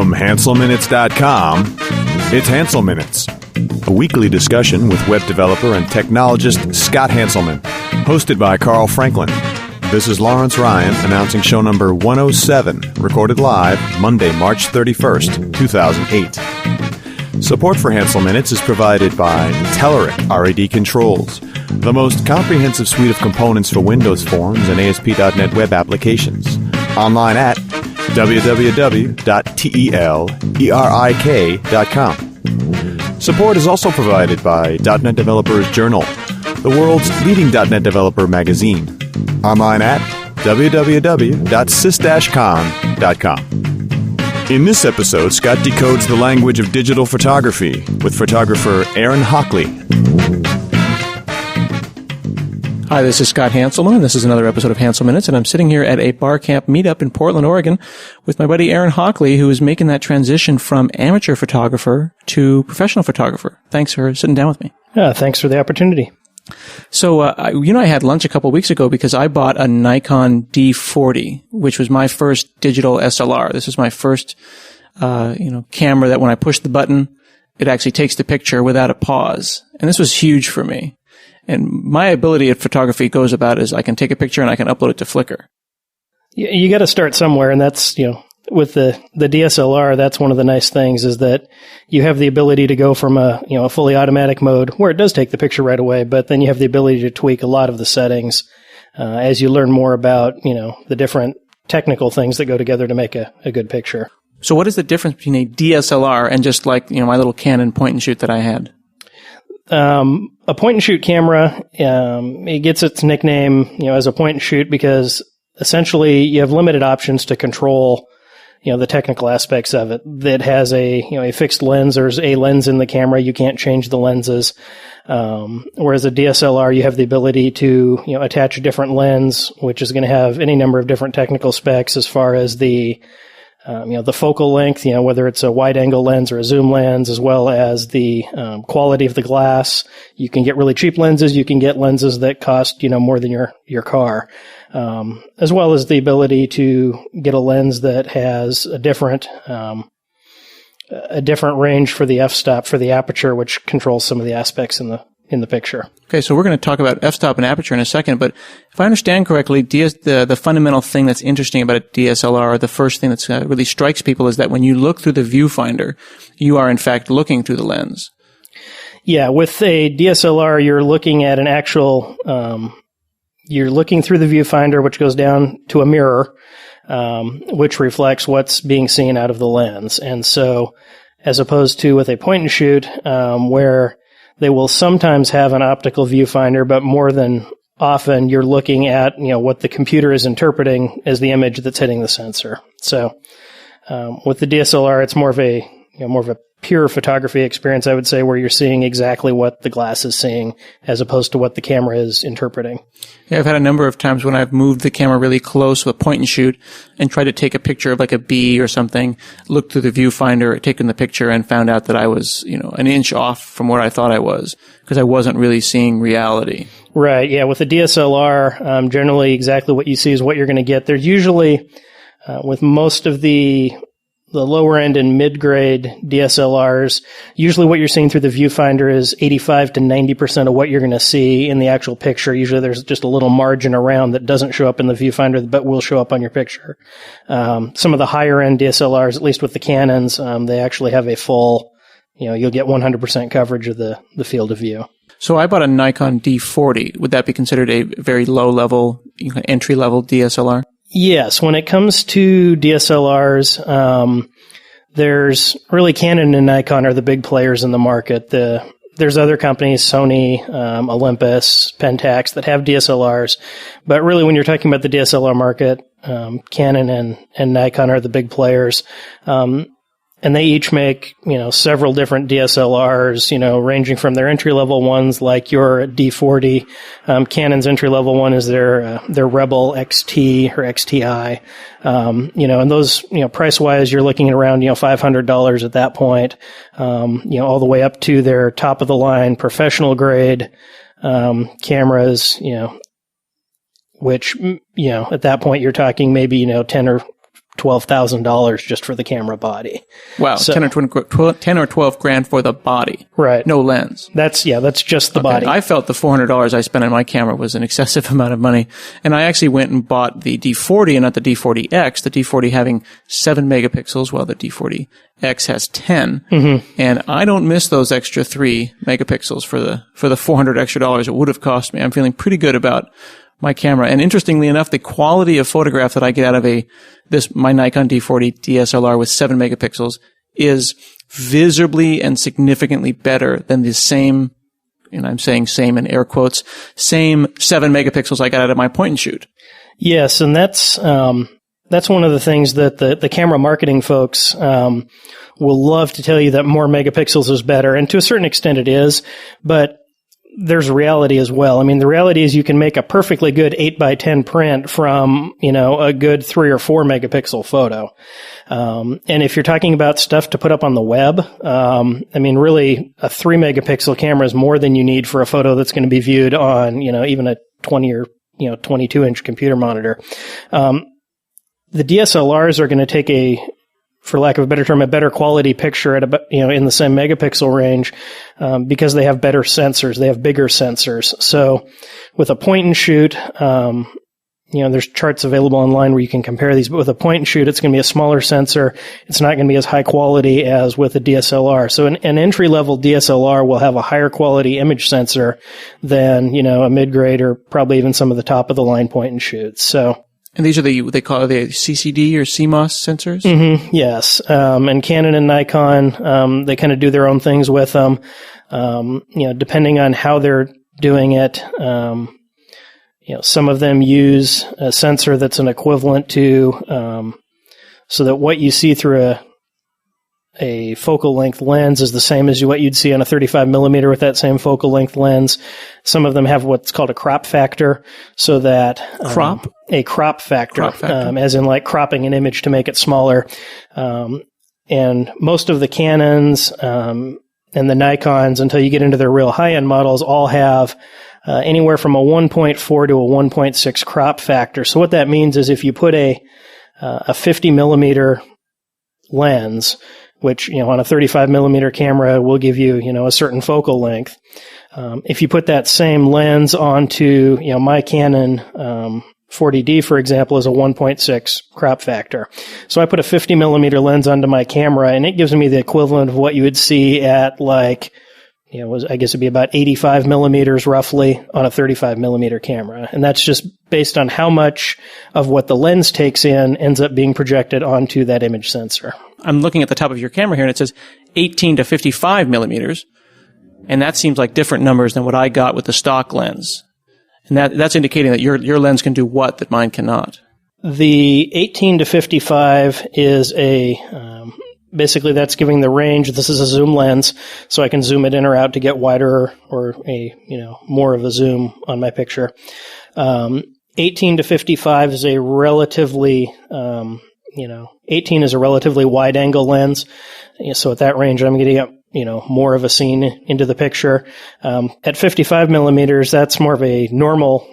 From HanselMinutes.com, it's Hansel Minutes, a weekly discussion with web developer and technologist Scott Hanselman, hosted by Carl Franklin. This is Lawrence Ryan announcing show number 107, recorded live Monday, March 31st, 2008. Support for Hansel Minutes is provided by Telerik RAD Controls, the most comprehensive suite of components for Windows Forms and ASP.NET web applications. Online at www.telerik.com. Support is also provided by .NET Developers Journal, the world's leading .NET developer magazine. Online at www.sys-con.com. In this episode, Scott decodes the language of digital photography with photographer Aaron Hockley. Hi, this is Scott Hanselman, and this is another episode of Hansel Minutes, and I'm sitting here at a bar camp meetup in Portland, Oregon, with my buddy Aaron Hockley, who is making that transition from amateur photographer to professional photographer. Thanks for sitting down with me. Yeah, thanks for the opportunity. So, I had lunch a couple of weeks ago because I bought a Nikon D40, which was my first digital SLR. This is my first, camera that when I push the button, it actually takes the picture without a pause. And this was huge for me. And my ability at photography goes about is I can take a picture and I can upload it to Flickr. You got to start somewhere, and that's, with the DSLR, that's one of the nice things is that you have the ability to go from a fully automatic mode where it does take the picture right away, but then you have the ability to tweak a lot of the settings as you learn more about, the different technical things that go together to make a good picture. So what is the difference between a DSLR and just like, my little Canon point and shoot that I had? A point and shoot camera, it gets its nickname, as a point and shoot because essentially you have limited options to control, the technical aspects of it. That has a fixed lens. There's a lens in the camera. You can't change the lenses. Whereas a DSLR, you have the ability to, attach a different lens, which is going to have any number of different technical specs as far as the focal length, whether it's a wide angle lens or a zoom lens, as well as the quality of the glass. You can get really cheap lenses. You can get lenses that cost, more than your car. As well as the ability to get a lens that has a different range for the f-stop for the aperture, which controls some of the aspects in the picture. Okay, so we're going to talk about f-stop and aperture in a second, but if I understand correctly, the fundamental thing that's interesting about a DSLR, the first thing that really strikes people is that when you look through the viewfinder, you are in fact looking through the lens. Yeah, with a DSLR, you're looking at an actual, you're looking through the viewfinder, which goes down to a mirror, which reflects what's being seen out of the lens. And so, as opposed to with a point and shoot, where they will sometimes have an optical viewfinder, but more than often you're looking at, what the computer is interpreting as the image that's hitting the sensor. So, with the DSLR, it's more of a pure photography experience, I would say, where you're seeing exactly what the glass is seeing as opposed to what the camera is interpreting. Yeah, I've had a number of times when I've moved the camera really close with a point and shoot and tried to take a picture of like a bee or something, looked through the viewfinder, taken the picture and found out that I was, an inch off from where I thought I was because I wasn't really seeing reality. Right. Yeah. With a DSLR, generally exactly what you see is what you're going to get. There's usually, with most of the lower end and mid-grade DSLRs, usually what you're seeing through the viewfinder is 85 to 90% of what you're going to see in the actual picture. Usually there's just a little margin around that doesn't show up in the viewfinder, but will show up on your picture. Some of the higher end DSLRs, at least with the Canons, they actually have a full, you'll get 100% coverage of the field of view. So I bought a Nikon D40. Would that be considered a very low level, entry level DSLR? Yes, when it comes to DSLRs, there's really Canon and Nikon are the big players in the market. There's other companies, Sony, Olympus, Pentax, that have DSLRs. But really, when you're talking about the DSLR market, Canon and Nikon are the big players. And they each make, several different DSLRs, ranging from their entry-level ones like your D40. Canon's entry-level one is their Rebel XT or XTI. And those, price-wise, you're looking at around, $500 at that point, all the way up to their top-of-the-line professional-grade cameras, which, at that point you're talking maybe, 10 or $12,000 just for the camera body. Wow, so, 10 or 12 grand for the body. Right. No lens. That's just the body. I felt the $400 I spent on my camera was an excessive amount of money. And I actually went and bought the D40 and not the D40X, the D40 having 7 megapixels while the D40X has 10. Mm-hmm. And I don't miss those extra 3 megapixels for the $400 extra dollars it would have cost me. I'm feeling pretty good about my camera. And interestingly enough, the quality of photograph that I get out of my Nikon D40 DSLR with 7 megapixels is visibly and significantly better than the same, and I'm saying same in air quotes, same 7 megapixels I got out of my point and shoot. Yes. And that's one of the things that the camera marketing folks, will love to tell you that more megapixels is better. And to a certain extent it is, but there's reality as well. I mean, the reality is you can make a perfectly good 8x10 print from, a good 3 or 4 megapixel photo. And if you're talking about stuff to put up on the web, really a 3 megapixel camera is more than you need for a photo that's going to be viewed on, even a 20 or, 22 inch computer monitor. The DSLRs are going to take for lack of a better term, a better quality picture at about, in the same megapixel range, because they have better sensors. They have bigger sensors. So with a point and shoot, there's charts available online where you can compare these, but with a point and shoot, it's going to be a smaller sensor. It's not going to be as high quality as with a DSLR. So an entry level DSLR will have a higher quality image sensor than, a mid-grade or probably even some of the top of the line point and shoots. So. And these are they call it the CCD or CMOS sensors? Mm-hmm, yes. And Canon and Nikon, they kind of do their own things with them. Depending on how they're doing it, some of them use a sensor that's an equivalent to, so that what you see through a focal length lens is the same as what you'd see on a 35 millimeter with that same focal length lens. Some of them have what's called a crop factor, so that a crop factor, as in like cropping an image to make it smaller. And most of the Canons and the Nikons, until you get into their real high end models, all have anywhere from a 1.4 to a 1.6 crop factor. So what that means is if you put a 50 millimeter lens, which, on a 35 millimeter camera will give you, a certain focal length. If you put that same lens onto, my Canon 40D, for example, is a 1.6 crop factor. So I put a 50 millimeter lens onto my camera, and it gives me the equivalent of what you would see at I guess it'd be about 85 millimeters roughly on a 35 millimeter camera. And that's just based on how much of what the lens takes in ends up being projected onto that image sensor. I'm looking at the top of your camera here and it says 18 to 55 millimeters. And that seems like different numbers than what I got with the stock lens. And that's indicating that your lens can do what that mine cannot. The 18 to 55 is basically that's giving the range. This is a zoom lens, so I can zoom it in or out to get wider or more of a zoom on my picture. 18 to 55 is a relatively, 18 is a relatively wide angle lens. So at that range, I'm getting up, more of a scene into the picture. At 55 millimeters, that's more of a normal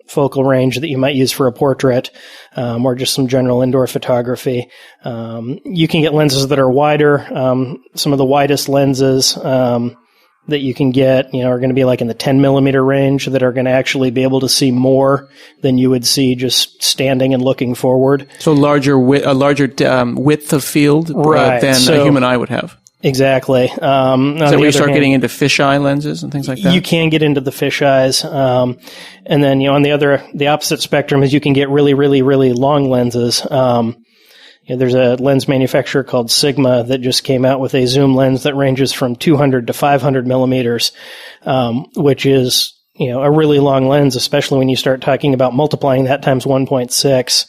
focal range that you might use for a portrait, or just some general indoor photography. You can get lenses that are wider. Some of the widest lenses that you can get, are going to be like in the 10 millimeter range that are going to actually be able to see more than you would see just standing and looking forward. So a larger width of field than a human eye would have. Exactly. So where you start getting into fisheye lenses and things like that? You can get into the fisheyes. And then, on the opposite spectrum is you can get really, really, really long lenses. There's a lens manufacturer called Sigma that just came out with a zoom lens that ranges from 200 to 500 millimeters, which is, a really long lens, especially when you start talking about multiplying that times 1.6.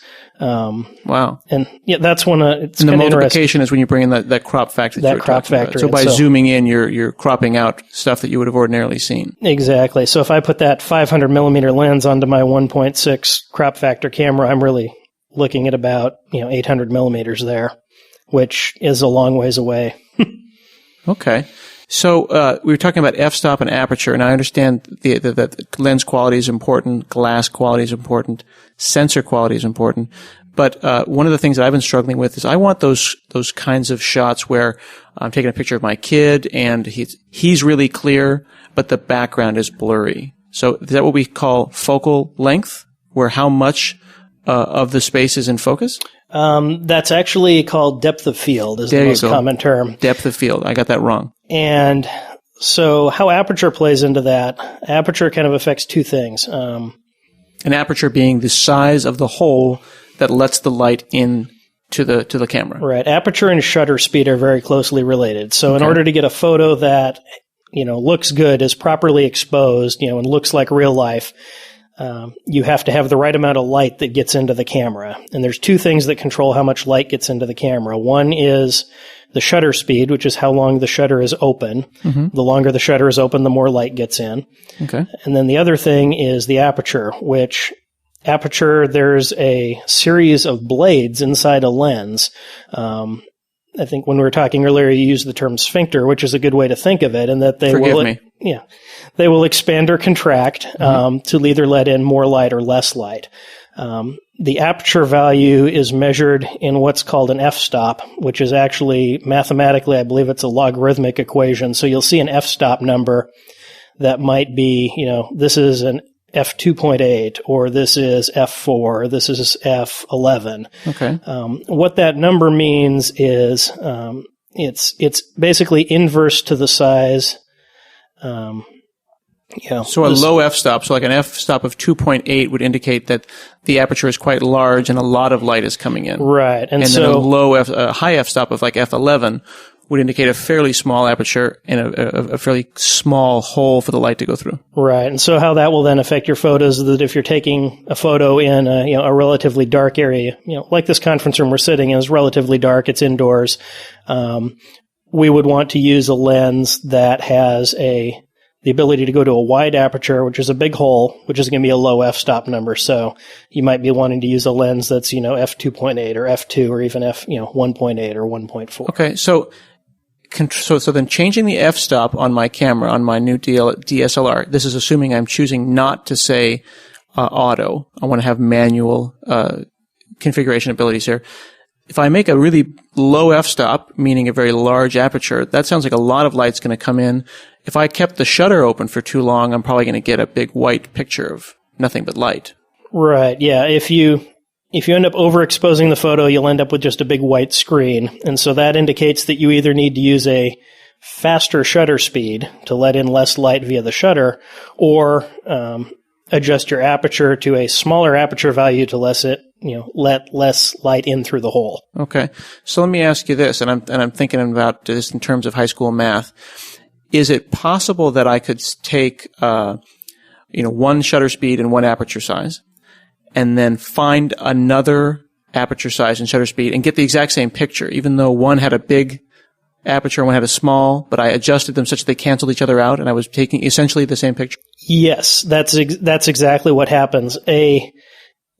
Wow. And that's one, it's and the multiplication is when you bring in that crop factor. That crop factor. So by zooming in, you're cropping out stuff that you would have ordinarily seen. Exactly. So if I put that 500 millimeter lens onto my 1.6 crop factor camera, I'm really looking at about, 800 millimeters there, which is a long ways away. Okay. So we were talking about f-stop and aperture, and I understand that lens quality is important, glass quality is important, sensor quality is important, But one of the things that I've been struggling with is I want those kinds of shots where I'm taking a picture of my kid and he's really clear, but the background is blurry. So is that what we call focal length, where how much of the space is in focus? That's actually called depth of field is the most common term. Depth of field. I got that wrong. And so how aperture plays into that, aperture kind of affects two things. An aperture being the size of the hole that lets the light in to the camera. Right. Aperture and shutter speed are very closely related. So in order to get a photo that, looks good, is properly exposed, and looks like real life, you have to have the right amount of light that gets into the camera. And there's two things that control how much light gets into the camera. One is the shutter speed, which is how long the shutter is open. Mm-hmm. The longer the shutter is open, the more light gets in. Okay. And then the other thing is the aperture, there's a series of blades inside a lens. I think when we were talking earlier, you used the term sphincter, which is a good way to think of it, and that they they will expand or contract to either let in more light or less light. The aperture value is measured in what's called an f-stop, which is actually mathematically, I believe it's a logarithmic equation. So you'll see an f-stop number that might be, this is an f2.8, or this is f4, or this is f11. Okay. What that number means is it's basically inverse to the size. So a low f-stop, so like an f-stop of 2.8 would indicate that the aperture is quite large and a lot of light is coming in. Right. And then a high f-stop of like f11 would indicate a fairly small aperture and a fairly small hole for the light to go through. Right. And so how that will then affect your photos is that if you're taking a photo in a relatively dark area, like this conference room we're sitting in is relatively dark, it's indoors, we would want to use a lens that has the ability to go to a wide aperture, which is a big hole, which is going to be a low f-stop number. So you might be wanting to use a lens that's, f2.8 or f2 or even 1.8 or 1.4. Okay. So then changing the f-stop on my camera, on my new DSLR, this is assuming I'm choosing not to say auto. I want to have manual configuration abilities here. If I make a really low f-stop, meaning a very large aperture, that sounds like a lot of light's going to come in. If I kept the shutter open for too long, I'm probably going to get a big white picture of nothing but light. Right. Yeah. If you end up overexposing the photo, you'll end up with just a big white screen. And so that indicates that you either need to use a faster shutter speed to let in less light via the shutter, or adjust your aperture to a smaller aperture value to let less light in through the hole. Okay. So let me ask you this, and I'm thinking about this in terms of high school math. Is it possible that I could take one shutter speed and one aperture size, and then find another aperture size and shutter speed and get the exact same picture, even though one had a big aperture and one had a small, but I adjusted them such that they canceled each other out and I was taking essentially the same picture? Yes, that's exactly what happens.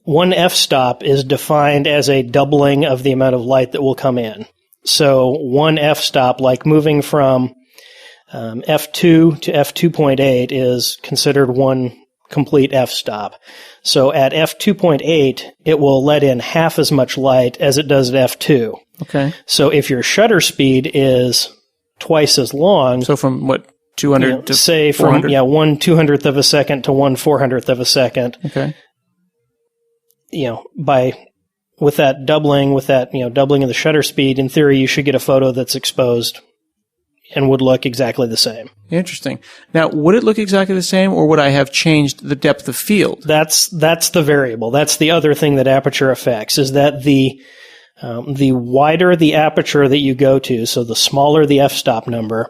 One f-stop is defined as a doubling of the amount of light that will come in. So one f-stop, like moving from f2 to f2.8, is considered one complete f-stop. So at f2.8, it will let in half as much light as it does at f2. Okay. So if your shutter speed is twice as long, so from what, 200 to say 400? From 1/200th of a second to 1/400th of a second. Okay. With that doubling of the shutter speed, in theory, you should get a photo that's exposed and would look exactly the same. Interesting. Now, would it look exactly the same, or would I have changed the depth of field? That's the variable. That's the other thing that aperture affects, is that the wider the aperture that you go to, so the smaller the f-stop number,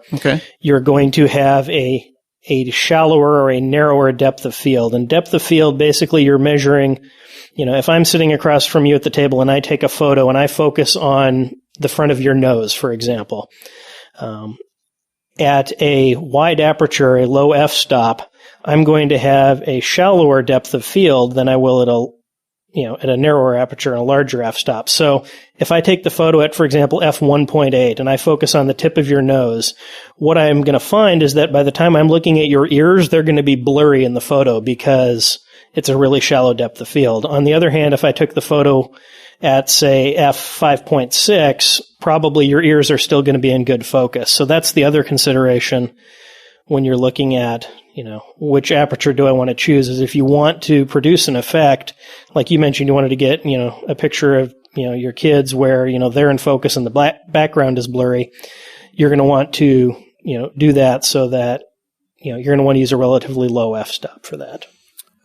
you're going to have a shallower or a narrower depth of field. And depth of field, basically, you're measuring, if I'm sitting across from you at the table and I take a photo and I focus on the front of your nose, for example, at a wide aperture, a low f-stop, I'm going to have a shallower depth of field than I will at a narrower aperture and a larger f-stop. So if I take the photo at, for example, f1.8 and I focus on the tip of your nose, what I'm going to find is that by the time I'm looking at your ears, they're going to be blurry in the photo because it's a really shallow depth of field. On the other hand, if I took the photo at, say, f5.6, probably your ears are still going to be in good focus. So that's the other consideration when you're looking at, which aperture do I want to choose, is if you want to produce an effect, like you mentioned, you wanted to get, a picture of, your kids where, they're in focus and the background is blurry. You're going to want to, do that so that, you're going to want to use a relatively low f-stop for that.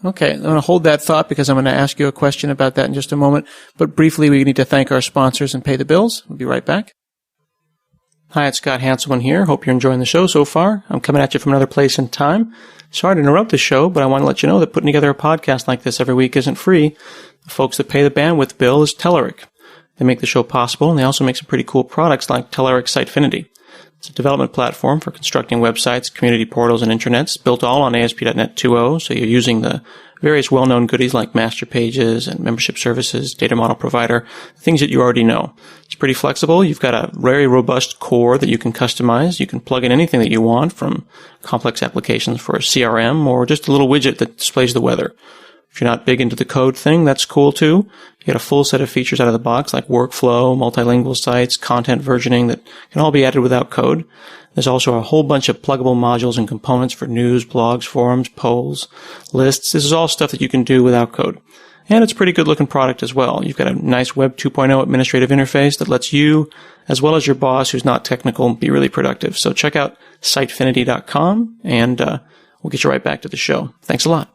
Okay, I'm going to hold that thought because I'm going to ask you a question about that in just a moment. But briefly, we need to thank our sponsors and pay the bills. We'll be right back. Hi, it's Scott Hanselman here. Hope you're enjoying the show so far. I'm coming at you from another place and time. Sorry to interrupt the show, but I want to let you know that putting together a podcast like this every week isn't free. The folks that pay the bandwidth bill is Telerik. They make the show possible, and they also make some pretty cool products like Telerik Sitefinity. It's a development platform for constructing websites, community portals, and intranets, built all on ASP.NET 2.0, so you're using the various well-known goodies like master pages and membership services, data model provider, things that you already know. It's pretty flexible. You've got a very robust core that you can customize. You can plug in anything that you want, from complex applications for a CRM or just a little widget that displays the weather. If you're not big into the code thing, that's cool too. You get a full set of features out of the box like workflow, multilingual sites, content versioning that can all be added without code. There's also a whole bunch of pluggable modules and components for news, blogs, forums, polls, lists. This is all stuff that you can do without code. And it's a pretty good looking product as well. You've got a nice Web 2.0 administrative interface that lets you, as well as your boss who's not technical, be really productive. So check out sitefinity.com and we'll get you right back to the show. Thanks a lot.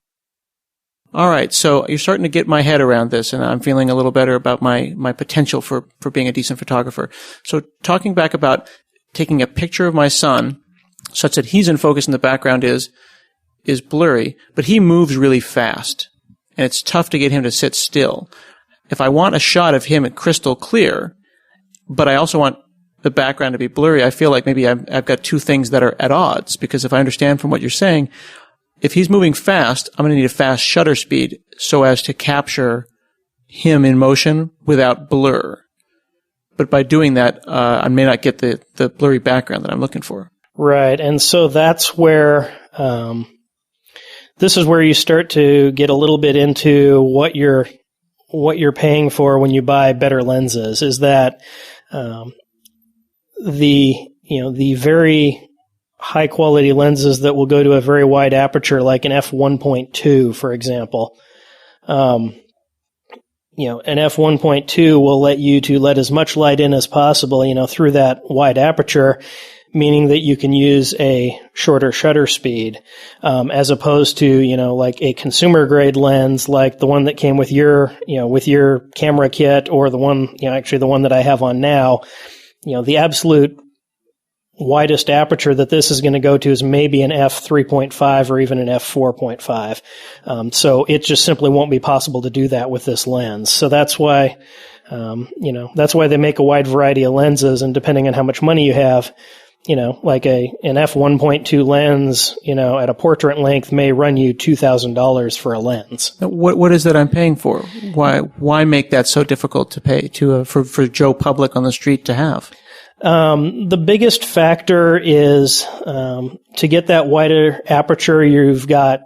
All right, so you're starting to get my head around this, and I'm feeling a little better about my potential for being a decent photographer. So talking back about taking a picture of my son such that he's in focus and the background is blurry, but he moves really fast, and it's tough to get him to sit still. If I want a shot of him crystal clear, but I also want the background to be blurry, I feel like maybe I've got two things that are at odds, because if I understand from what you're saying, if he's moving fast, I'm going to need a fast shutter speed so as to capture him in motion without blur. But by doing that, I may not get the blurry background that I'm looking for. Right, and so that's where this is where you start to get a little bit into what you're paying for when you buy better lenses. Is that the very high quality lenses that will go to a very wide aperture, like an f1.2, for example. An f1.2 will let you to let as much light in as possible, through that wide aperture, meaning that you can use a shorter shutter speed, as opposed to, like a consumer grade lens, like the one that came with your camera kit, or the one, actually the one that I have on now. The absolute widest aperture that this is going to go to is maybe an f3.5 or even an f4.5. So it just simply won't be possible to do that with this lens. So that's why, that's why they make a wide variety of lenses, and depending on how much money you have, like an f1.2 lens, at a portrait length may run you $2,000 for a lens. What is that I'm paying for? Why make that so difficult to pay for Joe Public on the street to have? The biggest factor is, to get that wider aperture, you've got,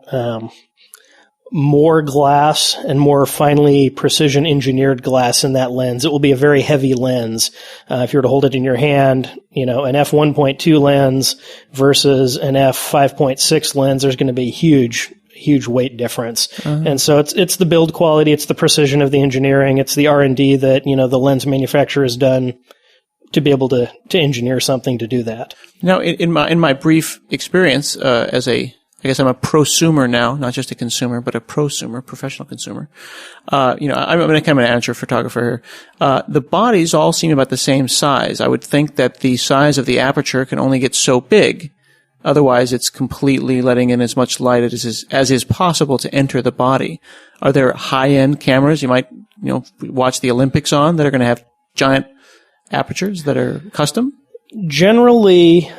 more glass and more finely precision engineered glass in that lens. It will be a very heavy lens. If you were to hold it in your hand, an f1.2 lens versus an f5.6 lens, there's going to be huge weight difference. Uh-huh. And so it's the build quality, it's the precision of the engineering, it's the R&D that, the lens manufacturer has done to be able to engineer something to do that. Now, in my brief experience, I guess I'm a prosumer now, not just a consumer, but a prosumer, professional consumer. I'm kind of an amateur photographer here. The bodies all seem about the same size. I would think that the size of the aperture can only get so big. Otherwise, it's completely letting in as much light as is possible to enter the body. Are there high-end cameras you might, watch the Olympics on that are going to have giant apertures that are custom? Generally,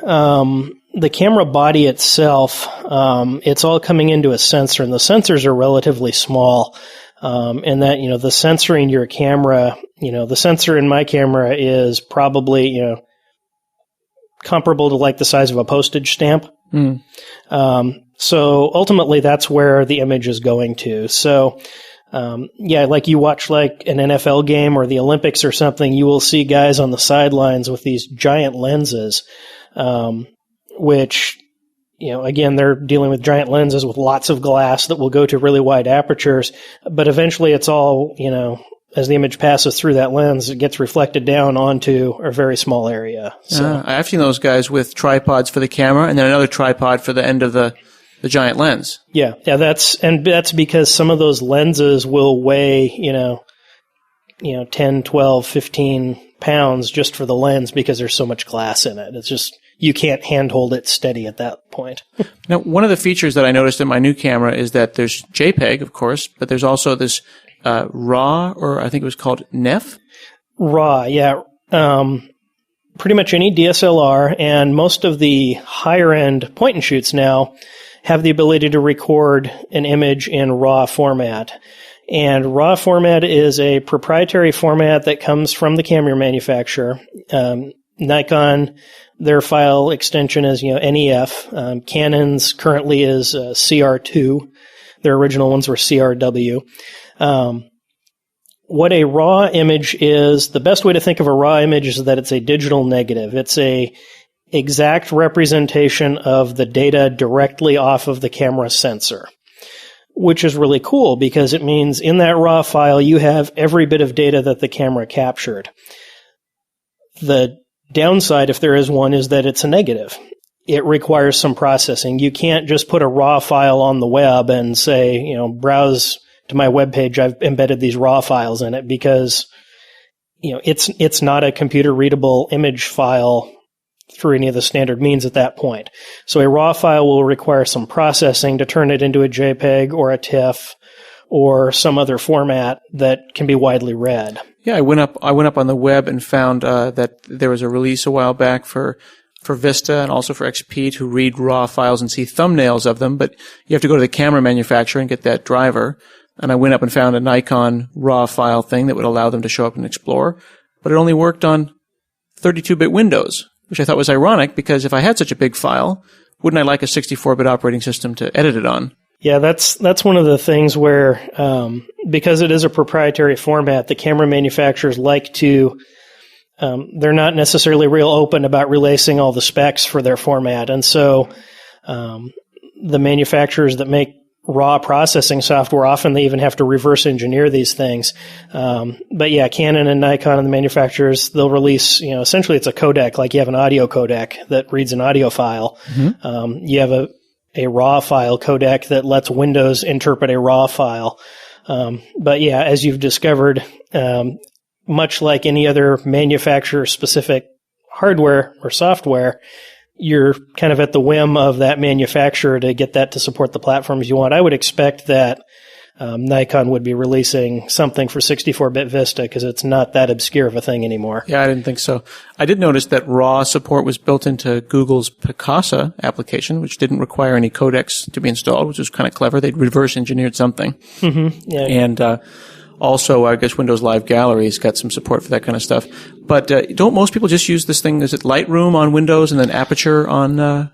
the camera body itself, it's all coming into a sensor, and the sensors are relatively small. And that, the sensor in your camera, the sensor in my camera is probably, comparable to like the size of a postage stamp. Mm. So ultimately that's where the image is going to. So, Like you watch like an NFL game or the Olympics or something, you will see guys on the sidelines with these giant lenses, which, again, they're dealing with giant lenses with lots of glass that will go to really wide apertures, but eventually it's all, as the image passes through that lens, it gets reflected down onto a very small area. So I've seen those guys with tripods for the camera and then another tripod for the end of the giant lens. Yeah, that's because some of those lenses will weigh, 10, 12, 15 pounds just for the lens because there's so much glass in it. It's just, you can't handhold it steady at that point. Now, one of the features that I noticed in my new camera is that there's JPEG, of course, but there's also this RAW, or I think it was called NEF? RAW, yeah. Pretty much any DSLR and most of the higher-end point-and-shoots now have the ability to record an image in RAW format. And RAW format is a proprietary format that comes from the camera manufacturer. Nikon, their file extension is, NEF. Canon's currently is CR2. Their original ones were CRW. What a RAW image is, the best way to think of a RAW image is that it's a digital negative. It's a exact representation of the data directly off of the camera sensor, which is really cool because it means in that RAW file you have every bit of data that the camera captured. The downside, if there is one, is that it's a negative. It requires some processing. You can't just put a RAW file on the web and say, browse to my web page, I've embedded these RAW files in it, because it's not a computer readable image file through any of the standard means at that point. So a RAW file will require some processing to turn it into a JPEG or a TIFF or some other format that can be widely read. Yeah, I went up on the web and found that there was a release a while back for Vista and also for XP to read RAW files and see thumbnails of them, but you have to go to the camera manufacturer and get that driver. And I went up and found a Nikon RAW file thing that would allow them to show up in Explorer, but it only worked on 32-bit Windows, which I thought was ironic because if I had such a big file, wouldn't I like a 64-bit operating system to edit it on? Yeah, that's one of the things where, because it is a proprietary format, the camera manufacturers like to, they're not necessarily real open about releasing all the specs for their format. And so, the manufacturers that make RAW processing software, often they even have to reverse engineer these things. But yeah, Canon and Nikon and the manufacturers, they'll release, essentially it's a codec, like you have an audio codec that reads an audio file. Mm-hmm. You have a RAW file codec that lets Windows interpret a RAW file. But yeah, as you've discovered, much like any other manufacturer-specific hardware or software, you're kind of at the whim of that manufacturer to get that to support the platforms you want. I would expect that Nikon would be releasing something for 64-bit Vista because it's not that obscure of a thing anymore. Yeah, I didn't think so. I did notice that RAW support was built into Google's Picasa application, which didn't require any codecs to be installed, which was kind of clever. They'd reverse engineered something. Mm-hmm. Yeah. And also, I guess Windows Live Gallery's got some support for that kind of stuff. But don't most people just use this thing? Is it Lightroom on Windows and then Aperture on the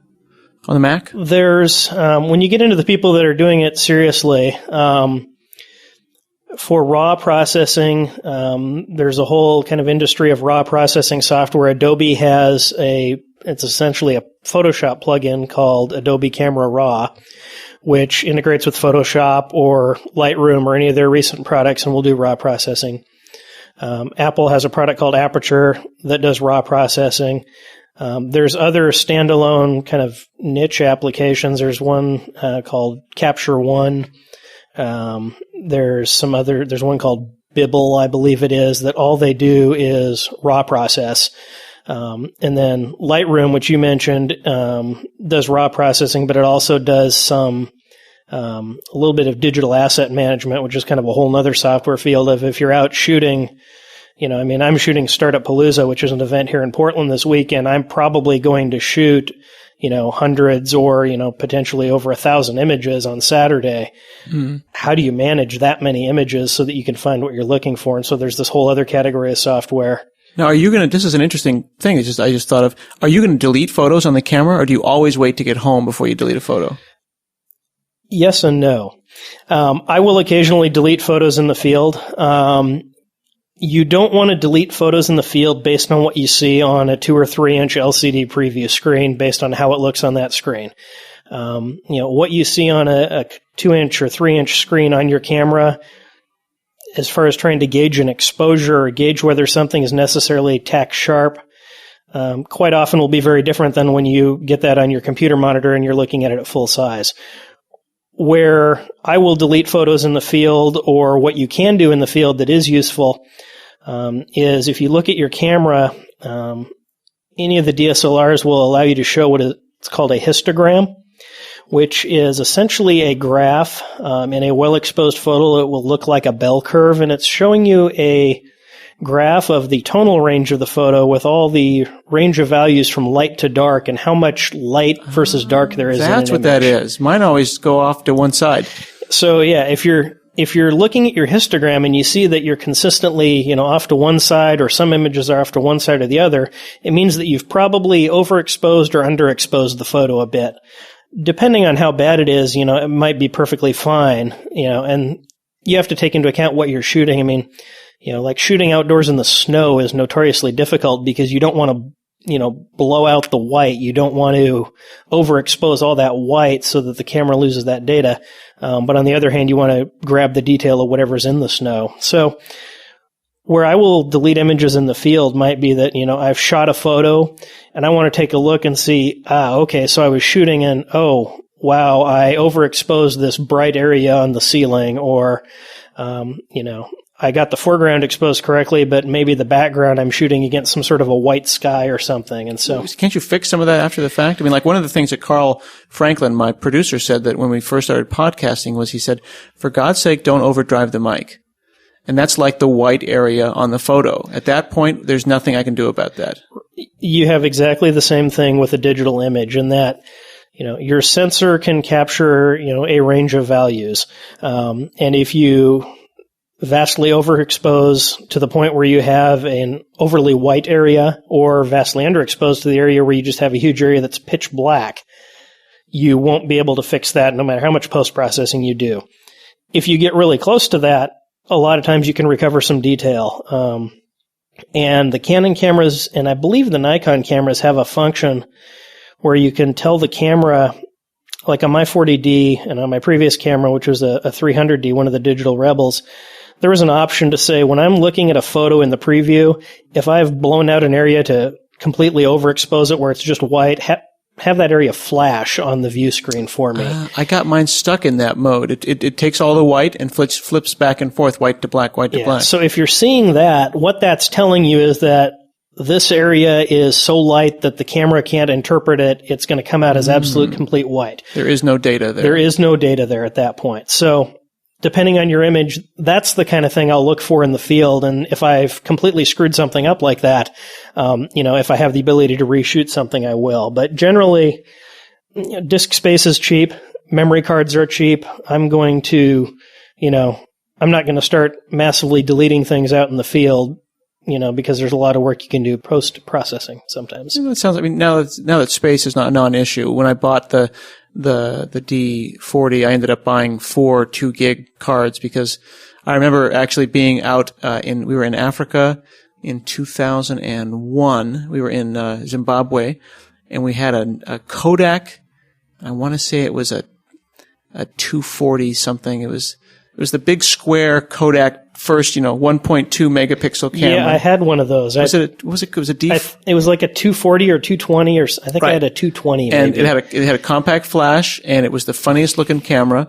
Mac? There's when you get into the people that are doing it seriously, for RAW processing, there's a whole kind of industry of RAW processing software. Adobe has it's essentially a Photoshop plugin called Adobe Camera Raw, which integrates with Photoshop or Lightroom or any of their recent products and will do RAW processing. Apple has a product called Aperture that does RAW processing. There's other standalone kind of niche applications. There's one called Capture One. There's one called Bibble, I believe it is, that all they do is RAW process. And then Lightroom, which you mentioned, does RAW processing, but it also does a little bit of digital asset management, which is kind of a whole nother software field of if you're out shooting, I'm shooting Startup Palooza, which is an event here in Portland this weekend. I'm probably going to shoot, hundreds or, potentially over 1,000 images on Saturday. Mm-hmm. How do you manage that many images so that you can find what you're looking for? And so there's this whole other category of software. Now, this is an interesting thing. I just thought of, are you going to delete photos on the camera or do you always wait to get home before you delete a photo? Yes and no. I will occasionally delete photos in the field. You don't want to delete photos in the field based on what you see on a 2 or 3 inch LCD preview screen based on how it looks on that screen. What you see on a 2 inch or 3 inch screen on your camera, as far as trying to gauge an exposure or gauge whether something is necessarily tack sharp, quite often will be very different than when you get that on your computer monitor and you're looking at it at full size. Where I will delete photos in the field, or what you can do in the field that is useful, is if you look at your camera, any of the DSLRs will allow you to show what is called a histogram, which is essentially a graph. In a well-exposed photo, it will look like a bell curve, and it's showing you a graph of the tonal range of the photo with all the range of values from light to dark and how much light versus dark there is in an image. That's what that is. Mine always go off to one side. So yeah, if you're looking at your histogram and you see that you're consistently, off to one side, or some images are off to one side or the other, it means that you've probably overexposed or underexposed the photo a bit. Depending on how bad it is, it might be perfectly fine, and you have to take into account what you're shooting. I mean, like shooting outdoors in the snow is notoriously difficult because you don't want to, blow out the white. You don't want to overexpose all that white so that the camera loses that data. But on the other hand, you want to grab the detail of whatever's in the snow. So where I will delete images in the field might be that, I've shot a photo and I want to take a look and see, okay, so I was shooting and, oh, wow, I overexposed this bright area on the ceiling, or, I got the foreground exposed correctly, but maybe the background I'm shooting against some sort of a white sky or something. And so, can't you fix some of that after the fact? I mean, like one of the things that Carl Franklin, my producer, said that when we first started podcasting was he said, for God's sake, don't overdrive the mic. And that's like the white area on the photo. At that point, there's nothing I can do about that. You have exactly the same thing with a digital image in that, your sensor can capture, a range of values. And if you vastly overexpose to the point where you have an overly white area, or vastly underexposed to the area where you just have a huge area that's pitch black, you won't be able to fix that no matter how much post-processing you do. If you get really close to that, a lot of times you can recover some detail. And the Canon cameras, and I believe the Nikon cameras, have a function where you can tell the camera, like on my 40D and on my previous camera, which was a 300D, one of the digital Rebels, there was an option to say, when I'm looking at a photo in the preview, if I've blown out an area to completely overexpose it where it's just white, have that area flash on the view screen for me. I got mine stuck in that mode. It takes all the white and flips back and forth, white to black, white to black. So if you're seeing that, what that's telling you is that this area is so light that the camera can't interpret it. It's going to come out as absolute complete white. There is no data there. There is no data there at that point. So depending on your image, that's the kind of thing I'll look for in the field. And if I've completely screwed something up like that, if I have the ability to reshoot something, I will. But generally, disk space is cheap. Memory cards are cheap. I'm going to, I'm not going to start massively deleting things out in the field, because there's a lot of work you can do post-processing sometimes. That sounds, now that space is not a non-issue. When I bought the D40, I ended up buying 4 2 gig cards because I remember actually being out we were in Africa in 2001. We were in Zimbabwe, and we had a Kodak. I want to say it was a 240 something. It was the big square Kodak first, 1.2 megapixel camera. Yeah, I had one of those. Was it a D? It was like a 240 or 220, or I think I had a 220. And maybe. it had a compact flash, and it was the funniest looking camera.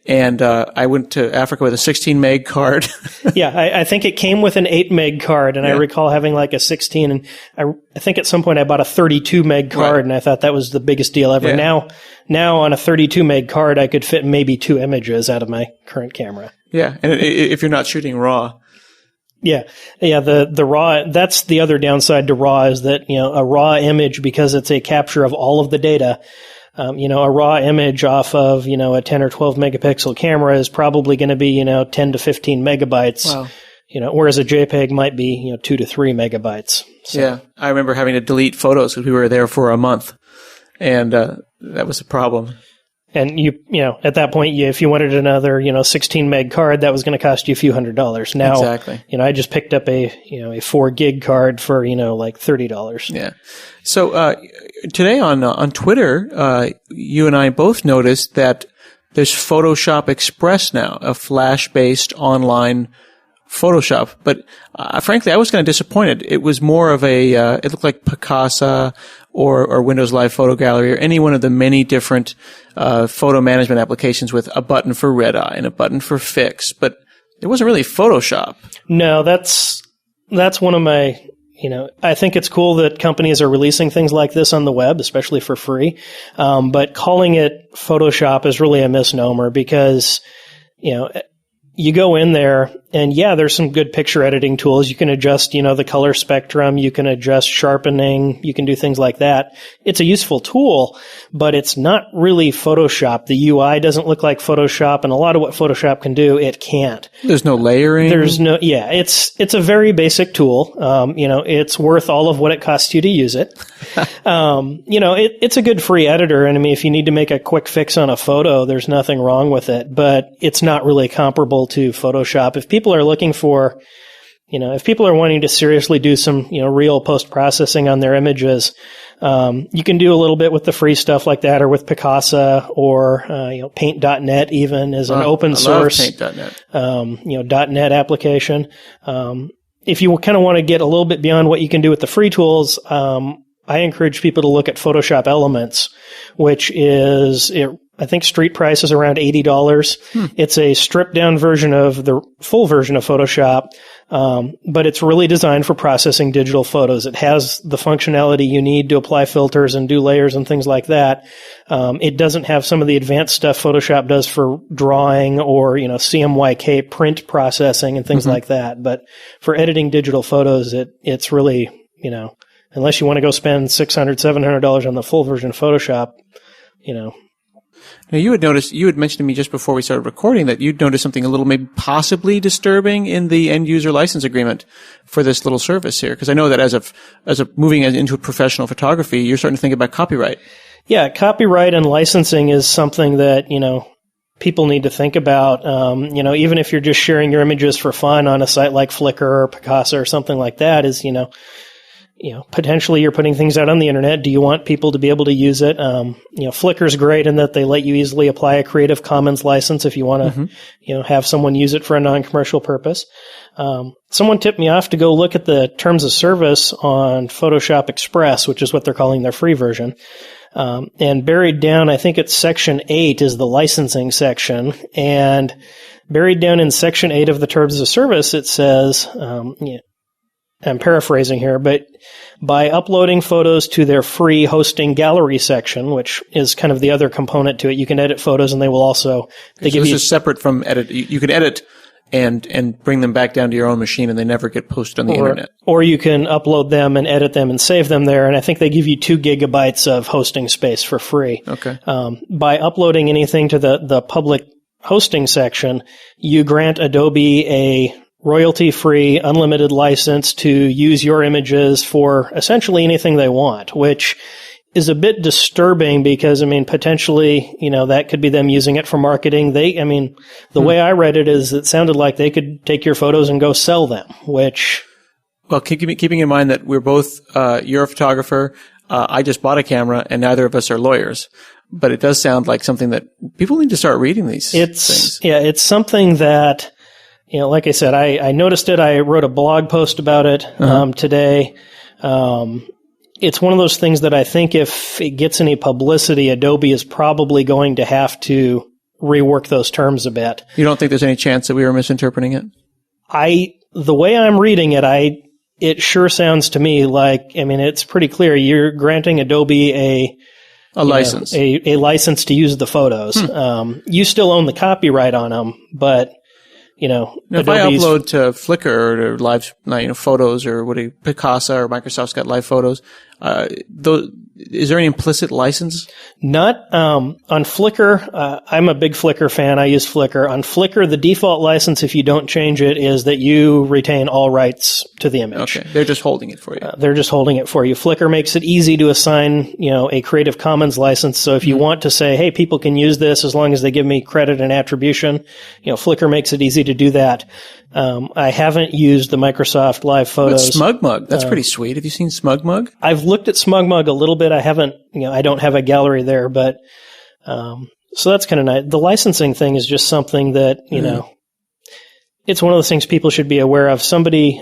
And I went to Africa with a 16 meg card. Yeah, I think it came with an 8 meg card, and I recall having like a 16. And I think at some point I bought a 32 meg card, and I thought that was the biggest deal ever. Yeah. Now on a 32 meg card, I could fit maybe 2 images out of my current camera. Yeah, and if you're not shooting RAW. Yeah. The RAW, that's the other downside to RAW, is that, a RAW image, because it's a capture of all of the data, a raw image off of, a 10 or 12 megapixel camera is probably going to be, 10 to 15 megabytes. Wow. Whereas a JPEG might be, 2 to 3 megabytes. So. Yeah. I remember having to delete photos because we were there for a month, and that was a problem. And at that point, if you wanted another, 16 meg card, that was going to cost you a few $100s. Now, exactly. I just picked up a 4 gig card for, like $30. Yeah. So, today on Twitter, you and I both noticed that there's Photoshop Express now, a flash-based online Photoshop. But frankly, I was kind of disappointed. It was more of it looked like Picasa or Windows Live Photo Gallery or any one of the many different photo management applications with a button for red eye and a button for fix. But it wasn't really Photoshop. No, that's one of my... I think it's cool that companies are releasing things like this on the web, especially for free. But calling it Photoshop is really a misnomer because, you go in there and there's some good picture editing tools. You can adjust, the color spectrum. You can adjust sharpening. You can do things like that. It's a useful tool, but it's not really Photoshop. The UI doesn't look like Photoshop, and a lot of what Photoshop can do, it can't. There's no layering. It's a very basic tool. It's worth all of what it costs you to use it. It's a good free editor. And I mean, if you need to make a quick fix on a photo, there's nothing wrong with it, but it's not really comparable to Photoshop. If people are looking for, if people are wanting to seriously do some, real post-processing on their images, you can do a little bit with the free stuff like that, or with Picasa, or, Paint.net even is an open source, Paint.net. .net application. If you kind of want to get a little bit beyond what you can do with the free tools, I encourage people to look at Photoshop Elements, which is, I think street price is around $80. It's a stripped down version of the full version of Photoshop, but it's really designed for processing digital photos. It has the functionality you need to apply filters and do layers and things like that. It doesn't have some of the advanced stuff Photoshop does for drawing or, CMYK print processing and things like that. But for editing digital photos, it's really, unless you want to go spend $600, $700 on the full version of Photoshop, Now, you had mentioned to me just before we started recording that you'd noticed something a little maybe possibly disturbing in the end user license agreement for this little service here. Because I know that as of moving into professional photography, you're starting to think about copyright. Yeah, copyright and licensing is something that, people need to think about. Even if you're just sharing your images for fun on a site like Flickr or Picasa or something like that, is, potentially you're putting things out on the internet. Do you want people to be able to use it? Flickr's great in that they let you easily apply a Creative Commons license if you want to, have someone use it for a non-commercial purpose. Someone tipped me off to go look at the terms of service on Photoshop Express, which is what they're calling their free version. And buried down, I think it's section 8 is the licensing section. And buried down in section 8 of the terms of service, it says, I'm paraphrasing here, but by uploading photos to their free hosting gallery section, which is kind of the other component to it, you can edit photos and they will also, this is separate from edit. You can edit and bring them back down to your own machine and they never get posted on the internet. Or you can upload them and edit them and save them there. And I think they give you 2 gigabytes of hosting space for free. Okay. By uploading anything to the public hosting section, you grant Adobe a royalty-free, unlimited license to use your images for essentially anything they want, which is a bit disturbing because, potentially, that could be them using it for marketing. The way I read it is it sounded like they could take your photos and go sell them, which... Well, keeping in mind that we're both, you're a photographer, I just bought a camera, and neither of us are lawyers. But it does sound like something that people need to start reading these things. Yeah, it's something that... like I said, I noticed it. I wrote a blog post about it today. It's one of those things that I think if it gets any publicity, Adobe is probably going to have to rework those terms a bit. You don't think there's any chance that we were misinterpreting it? The way I'm reading it, it sure sounds to me like, it's pretty clear. You're granting Adobe a license, a license to use the photos. You still own the copyright on them, but now, if I upload to Flickr or Live, Photos or Picasa or Microsoft's got Live Photos, Is there any implicit license? Not on Flickr. I'm a big Flickr fan. I use Flickr. On Flickr, the default license, if you don't change it, is that you retain all rights to the image. Okay, they're just holding it for you. They're just holding it for you. Flickr makes it easy to assign, a Creative Commons license. So if you want to say, hey, people can use this as long as they give me credit and attribution, Flickr makes it easy to do that. I haven't used the Microsoft Live Photos. SmugMug, that's pretty sweet. Have you seen SmugMug? I've looked at SmugMug a little bit. I haven't, I don't have a gallery there, but, so that's kind of nice. The licensing thing is just something that, it's one of those things people should be aware of. Somebody,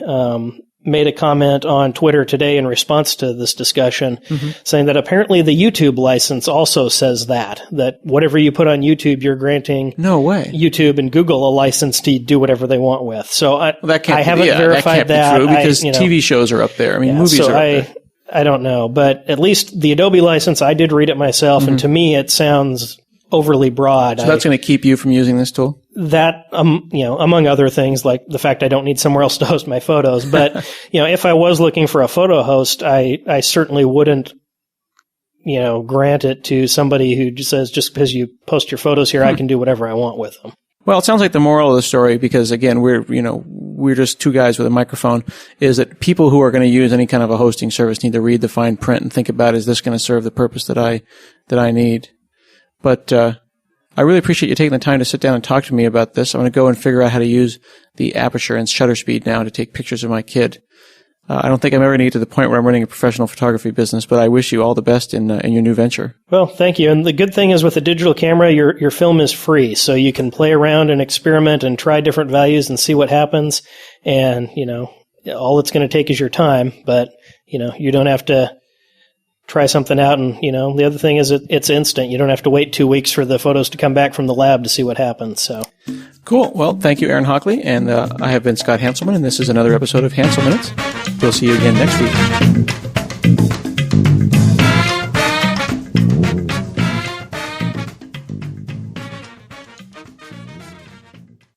made a comment on Twitter today in response to this discussion saying that apparently the YouTube license also says that whatever you put on YouTube, you're granting no way YouTube and Google a license to do whatever they want with. So I haven't verified that can't be true because TV shows are up there. I mean, movies are up there. I don't know, but at least the Adobe license, I did read it myself, and to me it sounds overly broad. So that's going to keep you from using this tool? That, among other things, like the fact I don't need somewhere else to host my photos. But, if I was looking for a photo host, I certainly wouldn't, grant it to somebody who just says, just because you post your photos here, I can do whatever I want with them. Well, it sounds like the moral of the story, because again, we're just two guys with a microphone, is that people who are going to use any kind of a hosting service need to read the fine print and think about, is this going to serve the purpose that I need? But, I really appreciate you taking the time to sit down and talk to me about this. I'm going to go and figure out how to use the aperture and shutter speed now to take pictures of my kid. I don't think I'm ever going to get to the point where I'm running a professional photography business, but I wish you all the best in your new venture. Well, thank you. And the good thing is with a digital camera, your film is free, so you can play around and experiment and try different values and see what happens. And, all it's going to take is your time, but, you don't have to try something out. And, the other thing is it's instant. You don't have to wait 2 weeks for the photos to come back from the lab to see what happens. So cool. Well, thank you, Aaron Hockley. And I have been Scott Hanselman, and this is another episode of Hansel Minutes. We'll see you again next week.